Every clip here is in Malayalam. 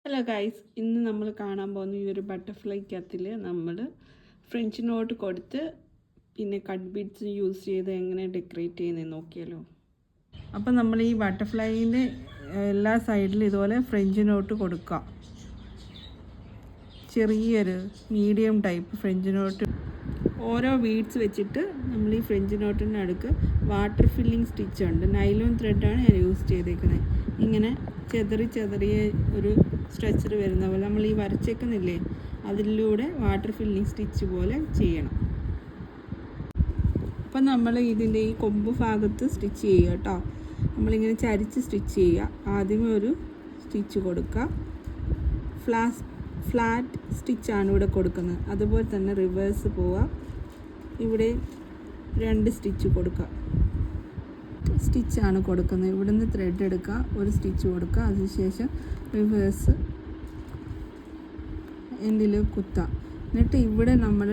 ഹലോ ഗൈസ്, ഇന്ന് നമ്മൾ കാണാൻ പോകുന്ന ഈ ഒരു ബട്ടർഫ്ലൈ കത്തിൽ നമ്മൾ ഫ്രഞ്ച് നോട്ട് കൊടുത്ത് പിന്നെ കട്ട് ബീഡ്സ് യൂസ് ചെയ്ത് എങ്ങനെ ഡെക്കറേറ്റ് ചെയ്യുന്നത് നോക്കിയാലോ. അപ്പം നമ്മൾ ഈ ബട്ടർഫ്ലൈൻ്റെ എല്ലാ സൈഡിലും ഇതുപോലെ ഫ്രഞ്ച് നോട്ട് കൊടുക്കുക. ചെറിയൊരു മീഡിയം ടൈപ്പ് ഫ്രഞ്ച് നോട്ട്. ഓരോ ബീഡ്സ് വെച്ചിട്ട് നമ്മൾ ഈ ഫ്രഞ്ച് നോട്ടിൻ്റെ അടുക്ക് വാട്ടർ ഫില്ലിങ് സ്റ്റിച്ച് ഉണ്ട്. നൈലോൺ ത്രെഡാണ് ഞാൻ യൂസ് ചെയ്തേക്കുന്നത്. ഇങ്ങനെ ചെറിയ ഒരു സ്ട്രെച്ചർ വരുന്ന പോലെ നമ്മൾ ഈ വരച്ചേക്കുന്നില്ലേ, അതിലൂടെ വാട്ടർ ഫില്ലിങ് സ്റ്റിച്ച് പോലെ ചെയ്യണം. അപ്പം നമ്മൾ ഇതിൻ്റെ ഈ കൊമ്പ് ഭാഗത്ത് സ്റ്റിച്ച് ചെയ്യുക കേട്ടോ. നമ്മളിങ്ങനെ ചരിച്ച് സ്റ്റിച്ച് ചെയ്യുക. ആദ്യമേ ഒരു സ്റ്റിച്ച് കൊടുക്കുക. ഫ്ലാറ്റ് സ്റ്റിച്ചാണ് ഇവിടെ കൊടുക്കുന്നത്. അതുപോലെ തന്നെ റിവേഴ്സ് പോവുക. ഇവിടെ 2 സ്റ്റിച്ച് കൊടുക്കുക. സ്റ്റിച്ചാണ് കൊടുക്കുന്നത്. ഇവിടുന്ന് ത്രെഡ് എടുക്കുക, ഒരു സ്റ്റിച്ച് കൊടുക്കുക. അതിനുശേഷം റിവേഴ്സ് എൻഡിൽ കുത്തുക. എന്നിട്ട് ഇവിടെ നമ്മൾ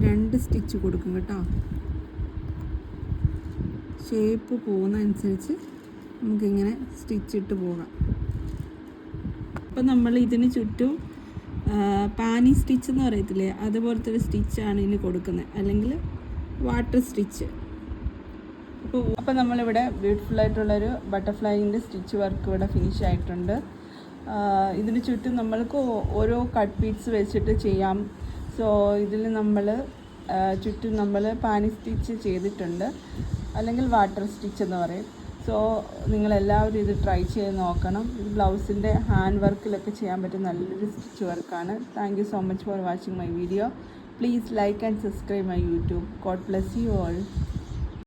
2 സ്റ്റിച്ച് കൊടുക്കും കേട്ടോ. ഷേപ്പ് പോകുന്നതനുസരിച്ച് നമുക്കിങ്ങനെ സ്റ്റിച്ചിട്ട് പോകാം. അപ്പം നമ്മൾ ഇതിന് ചുറ്റും പാനി സ്റ്റിച്ച് എന്ന് പറയത്തില്ലേ, അതുപോലത്തെ ഒരു സ്റ്റിച്ചാണ് ഇതിന് കൊടുക്കുന്നത്, അല്ലെങ്കിൽ വാട്ടർ സ്റ്റിച്ച്. അപ്പോൾ നമ്മളിവിടെ ബ്യൂട്ടിഫുള്ളായിട്ടുള്ളൊരു ബട്ടർഫ്ലൈൻ്റെ സ്റ്റിച്ച് വർക്ക് ഇവിടെ ഫിനിഷ് ആയിട്ടുണ്ട്. ഇതിന് ചുറ്റും നമ്മൾക്ക് ഓരോ കട്ട് ബീഡ്സ് വെച്ചിട്ട് ചെയ്യാം. സോ ഇതിൽ നമ്മൾ ചുറ്റും നമ്മൾ പാനി സ്റ്റിച്ച് ചെയ്തിട്ടുണ്ട്, അല്ലെങ്കിൽ വാട്ടർ സ്റ്റിച്ച് എന്ന് പറയും. സോ നിങ്ങളെല്ലാവരും ഇത് ട്രൈ ചെയ്ത് നോക്കണം. ഇത് ബ്ലൗസിൻ്റെ ഹാൻഡ് വർക്കിലൊക്കെ ചെയ്യാൻ പറ്റുന്ന നല്ലൊരു സ്റ്റിച്ച് വർക്കാണ്. Thank you so much for watching my video. Please like and subscribe my YouTube. God bless you all.